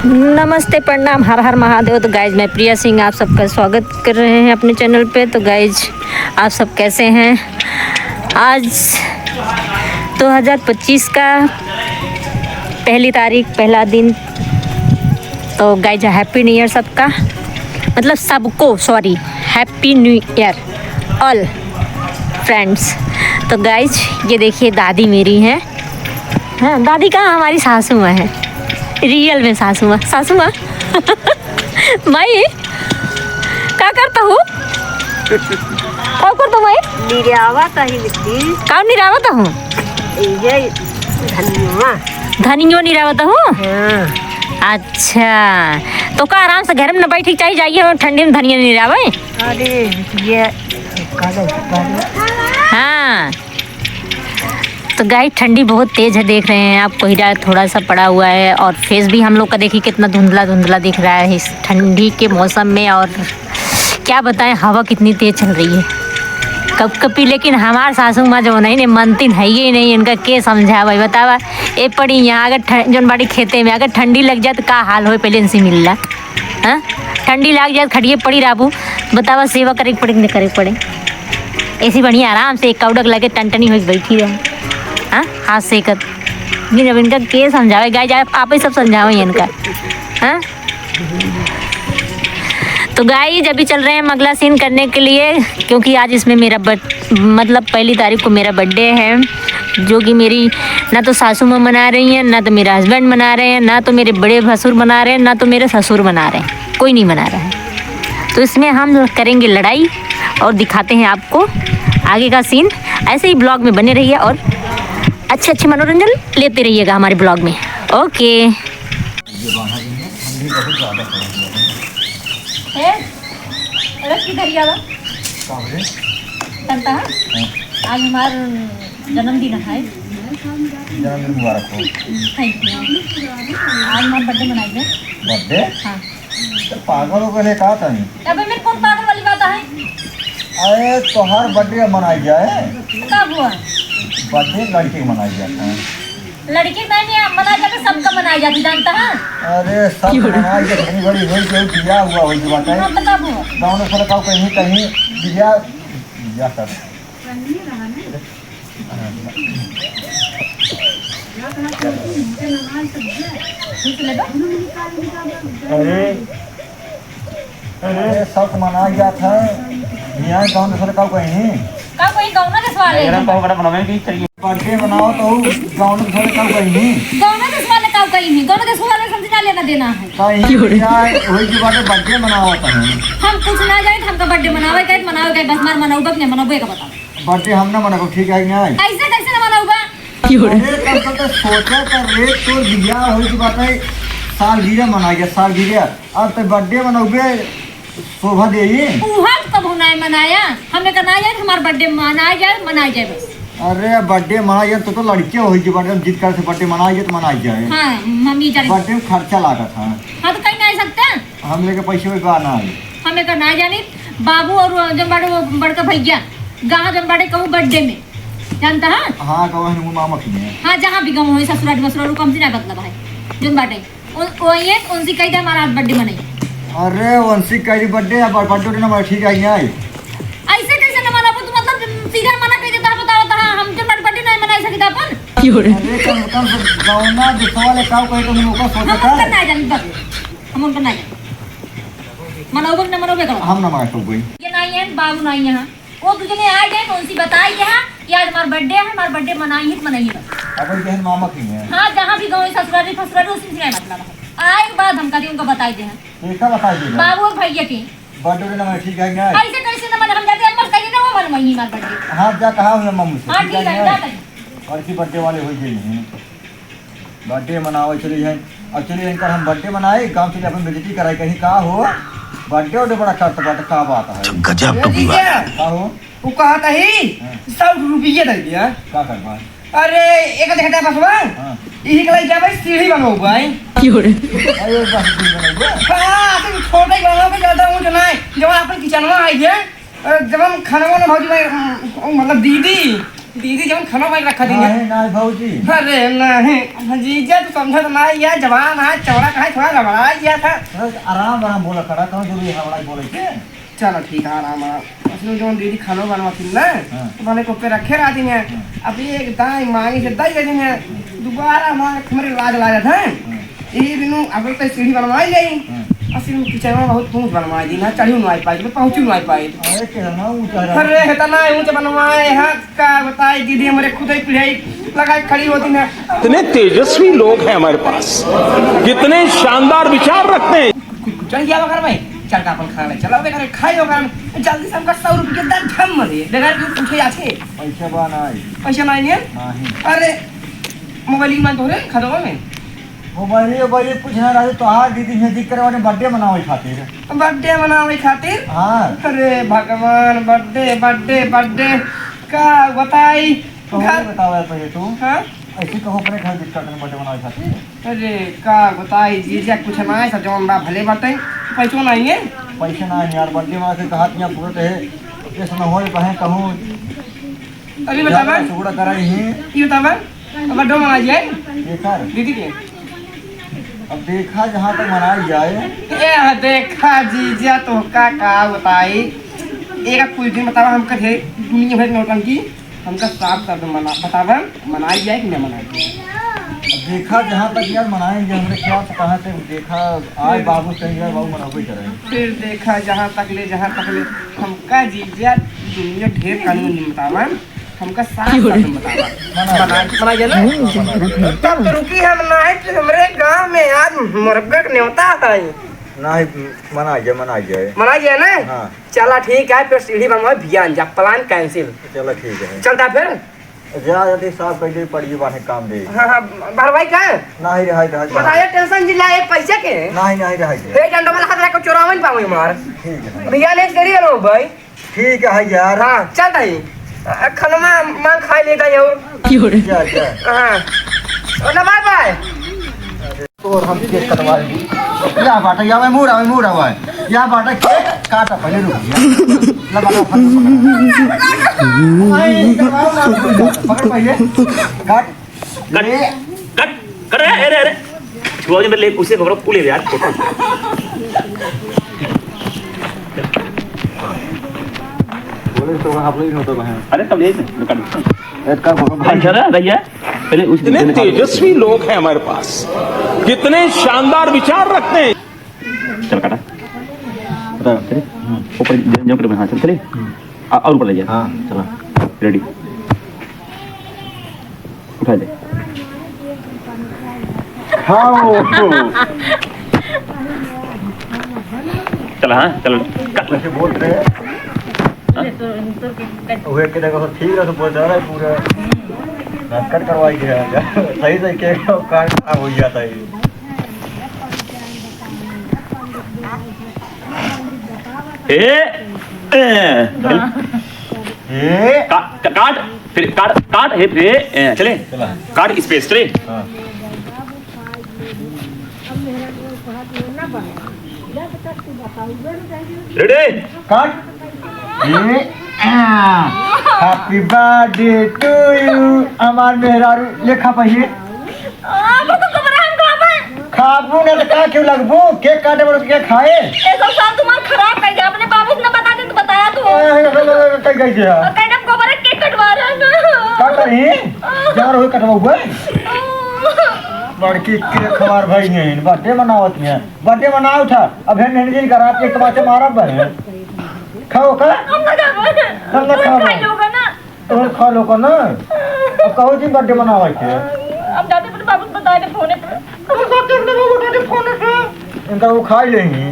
नमस्ते, प्रणाम, हर हर महादेव। तो गाइज मैं प्रिया सिंह आप सबका स्वागत कर रहे हैं अपने चैनल पे। तो गाइज आप सब कैसे हैं? आज 2025 का पहली तारीख, पहला दिन। तो गाइज हैप्पी न्यू ईयर सबका, मतलब सबको, sorry, happy new year all friends. तो गाइज ये देखिए दादी मेरी हैं। हाँ, दादी कहाँ? हमारी सासू माँ है, रियल में सासू माँ। सासू माँ माई क्या करता हूँ? क्या करता हूँ? निरावत ही मिट्टी क्या निरावत हूँ? ये धनिया धनियो निरावत हूँ। हाँ। अच्छा, तो का आराम से घर में न बैठी चाहिए, जाइए ठंडी में धनिया निरावे। अरे ये हाँ, तो गाइस ठंडी बहुत तेज़ है, देख रहे हैं आप, कोहरा थोड़ा सा पड़ा हुआ है और फेस भी हम लोग का देखिए कितना धुंधला धुंधला दिख रहा है इस ठंडी के मौसम में। और क्या बताएं, हवा कितनी तेज़ चल रही है कब कभी। लेकिन हमारे सासू माँ जो नहीं मनती है ही नहीं, इनका के समझा भाई बतावा। ए पड़ी यहाँ अगर जौन बाड़ी खेते में अगर ठंडी लग जाए तो का हाल हो, पहले इनसे मिल रहा। हाँ, ठंडी लग जाए खड़िए पड़ी राबू, बतावा सेवा करे पड़े नहीं करे पड़े। ऐसी बढ़िया आराम से एक कौडक लगे टनटनी हो बैठी रहे। हाँ, हाथ सेकत जब इनका के समझावे, गाय जाए आप ही सब समझाओ इनका। हाँ, तो गाय जब भी चल रहे हैं अगला सीन करने के लिए, क्योंकि आज इसमें मेरा मतलब पहली तारीख को मेरा बर्थडे है, जो कि मेरी ना तो सासू माँ मना रही हैं, ना तो मेरा हस्बैंड मना रहे हैं, ना तो मेरे बड़े भसुर मना रहे हैं, ना तो मेरे ससुर मना रहे हैं, कोई नहीं मना रहा है। तो इसमें हम करेंगे लड़ाई और दिखाते हैं आपको आगे का सीन। ऐसे ही ब्लॉग में बने रहिए और अच्छे अच्छे मनोरंजन लेते रहिएगा हमारे ब्लॉग में। ओके। आज हमारा जन्मदिन है। जन्मदिन मुबारक हो। Thank you. आज हमारा बर्थडे मनाएंगे। बर्थडे? हाँ। तो पागल हो गए कहा था नहीं? अबे मेरे कौन पागल वाली बात है? अरे तो हर बर्थडे मनाई जाए। कब हुआ? बर्थडे लड़की को मनाई जाता है। लड़की नहीं मनाई जाती, सबका मनाई जाती, जानता है? अरे सब मनाई जाए, घनी बड़ी हुई कोई बिया हुआ हुई की बात है। हाँ, बता वो। गाँव में सड़क कहीं कहीं बिया बिया कर। अरे सब मनाई जाता है यहाँ गाँव में सड़क कहीं का कोई गाँव ना वाले बर्थडे मनाओ तो गाँव में सड़क कहीं गाँव ना वाले का कहीं गाँव ना वाले समझना लेना देना है। वही की बात है, बर्थडे मनाओ तो हम कुछ ना जाए, हमका बर्थडे मनावे के मनावे के बस मार मनाऊबा कि नहीं मनाऊबे का बताओ। बर्थडे हम ना मनाओ, ठीक है नहीं? ऐसे कैसे ना मनाऊबा? अरे कब तक सोचा कर रे तो बिया होई की बात है, सालगिरह मनाइए सालगिरह। अब तो बर्थडे मनाओगे शोभा देगी। उहाँ कब होना है मनाया? हमें करना है हमारा बर्थडे मनाया जाए बस। अरे बर्थडे मनाई जाए तो लड़के हो की बर्थडे जिद कर से बर्थडे मनाई जाए तो मनाई जाए। हाँ, मम्मी जाने बर्थडे में खर्चा लागत है। हाँ, तो कहीं नहीं सकते हम लेके पैसे में गाना है। हमें करना है जानी बाबू और जब बाड़े वो बड़का भैया गाँव जब बाड़े कहूँ बर्थडे में, जानता है? हाँ कहो मामा की है। हाँ, जहाँ भी गाँव हो ससुराल मसुराल कम से ना मतलब है जो बाटे वही है, उनसे कही था हमारा बर्थडे मनाई। अरे वंशी का बर्थडे बर्थडे ना ठीक है नहीं? ऐसे कैसे ना मनाबो? तो मतलब सीधा मना कर देता है, बताओ तो। हम तो बर्थडे नहीं मना सकते अपन। अरे कम से गाँवना दिखवाले का कहे तो हम ओका सोचा था। हम करना है जानी बस, हम करना है मनाओ ना मनाओ करो। हम ना मारतो कोई। ये नहीं है बाबू नहीं यहाँ, वो तुझे ने आ गए उनसे बताई यहाँ कि आज हमारा बर्थडे है, हमारा बर्थडे मनाई है मनाइए बस। अपन बहन मामा की है। हाँ, जहाँ भी गाँव ससुराली फसुराली उसी से मतलब है। आए बाद हम कभी उनको बताई दे हैं देखा बताई दे बाबू और भैया के बर्थडे ना ठीक है नहीं? ऐसे कैसे ना हम जाते अम्मा कहीं ना वो मन मही हमारा बर्थडे। हाँ जा कहा हूँ मम्मी से। हाँ, ठीक है जा कहीं। और की बर्थडे वाले हो गए नहीं बर्थडे मनाओ चलिए हैं। अब चलिए इनका हम बर्थडे मनाए गाँव चलिए अपन बेइज्जती कराए कहीं का हो बर्थडे और बड़ा करता बात का बात है। गजब टुकी बात। का हो वो कहा था ही 100 रुपये दे दिया। का करवा? अरे एक देखता बस हाँ यही के लिए जाबे सीढ़ी बनाओ भाई। अरे बस दिन बनाओगे। हां तुम छोटे बनाओ के ज्यादा हूं जो नहीं जब अपन किचन में आई है जब हम खाना वाला भौजी मतलब दीदी दीदी जब खाना बन रखा दी नहीं भाजी अरे नहीं जीजा तू समझा तो ना यार जवान है चौड़ा का है थोड़ा लबड़ा गया था आराम आराम बोला खड़ा कौन जरूरी है बड़ा बोले के चलो ठीक है आराम उसने जो दीदी खाना बनवा थी ना तो मैंने को पे रखे रहा दी अब ये दाई मांगी से दई दे दी दोबारा मांगे तुम्हारे लाज लाजा था ये बिनु अब तो सीढ़ी बनवाई गई असली में किचन में बहुत ऊंच बनवाई दी ना चढ़ी नहीं पाई तो पहुंची नहीं पाई अरे केना ऊंचा अरे इतना ऊंच बनवाए हाथ का बताई दीदी हमारे खुद ही पिढ़ाई लगाई खड़ी होती ना इतने तेजस्वी लोग हैं हमारे पास, कितने शानदार विचार रखते हैं। चल गया बकर भाई चल का अपन खाना चलो बेकार खाई होगा जल्दी से हमका 100 रुपए के दाम ठम मरे बेकार क्यों पूछे आछे पैसा बनाई पैसा नहीं है नहीं अरे मोबाइल की मान तोरे खदवा में मोबाइल पूछना रहा तो हाँ दीदी है दिक्कत वाले बर्थडे मनावे खातिर बर्थडे मनावे खातिर हाँ अरे भगवान बर्थडे बर्थडे बर्थडे का बताई तो बताओ पहले तू हाँ ऐसे कहो अपने घर दिक्कत में बर्थडे मनावे खातिर अरे का बताई जीजा कुछ ना है सब जवन बा भले बाटे पैसो नहीं है पैसे ना यार बर्थडे मना के कहा यहाँ पूरे है ये समय हो कहें कहूँ अभी बतावा सुगड़ा कराई ही ये बतावा बर्थडे मना जाए देखा दीदी के अब देखा जहाँ तक मनाई जाए ये देखा जीजा तो का बताई एक कुछ दिन बतावा हम कहे दुनिया भर नौटंकी हमका साफ कर दो मना बतावा मनाई जाए कि नहीं मनाई जाए अब देखा जहाँ तक यार मनाएंगे हमने क्या कहाँ से देखा आज बाबू सही है बाबू मनाबे करें फिर देखा जहाँ तक ले हमका जीजा दुनिया ढेर कानून बतावा हमका साफ कर दो बतावा मनाई जाए ना तब तो रुकी हम नहीं तो हमारे गांव में आज मुर्गा का न्योता था नहीं मना जाए मनाई जाए ना हाँ चला ठीक है फिर सीढ़ी बनवा भियान जा प्लान कैंसिल चलो ठीक है चलता फिर जा जल्दी साहब पहले पड़ी बाने काम दे हाँ हाँ भरवाई का नहीं रहा बताइए टेंशन जिला एक पैसे के नहीं रहा हे डंडो वाला हाथ रखो चोरावन पाऊंगी मार ठीक है भैया ने करिए लो भाई ठीक है यार हाँ चलता ही खनमा मांग खाई लेता है जा हाँ ना बाय बाय और हम केक कटवा या बाटा या मैं मूड आवा या बाटा केक काटा पहले रुक लगा पकड़ पहले काट कर अरे छुआ जो मेरे उसे खबर पुले यार बोले तो आप लोग होता है अरे तब ले एक का भाई चला भैया पहले उस इतने तेजस्वी लोग हैं हमारे पास, कितने शानदार विचार रखते हैं। चल काटा बता चले ऊपर जंप कर हां चल चले और ऊपर ले जा हां चला रेडी उठा दे हां चल हां चल कैसे बोल रहे हैं वो एक देखो ठीक है तो बोल रहा है पूरा कट करवाई गया सही के काट खराब हो गया था ये काट फिर काट हे फिर चले काट स्पेस चले रेडी काट हैप्पी बर्थडे टू यू हमार मेहरारू लेखा पहिए खाबू ना तो का क्यों लगबू केक काटे बड़ के खाए ऐसा साल तुम्हारा खराब कर गया अपने बाबू ने बता दे तो बताया तू कई गई है कैडम को बड़ा केक कटवा रहा है ना काट रही चार हो कटवाऊ है लड़की के खबर भाई नहीं बर्थडे मनावत है बर्थडे मनाओ था अब है नहीं दिन करा के कमाते मारा बहन खाओ का हम ना खाओ खा लोगे ना तो खा लो का ना अब कहो जी बर्थडे मनावा के अब जाते अपने बाबू को बता दे फोन पे इनका वो खा लेंगे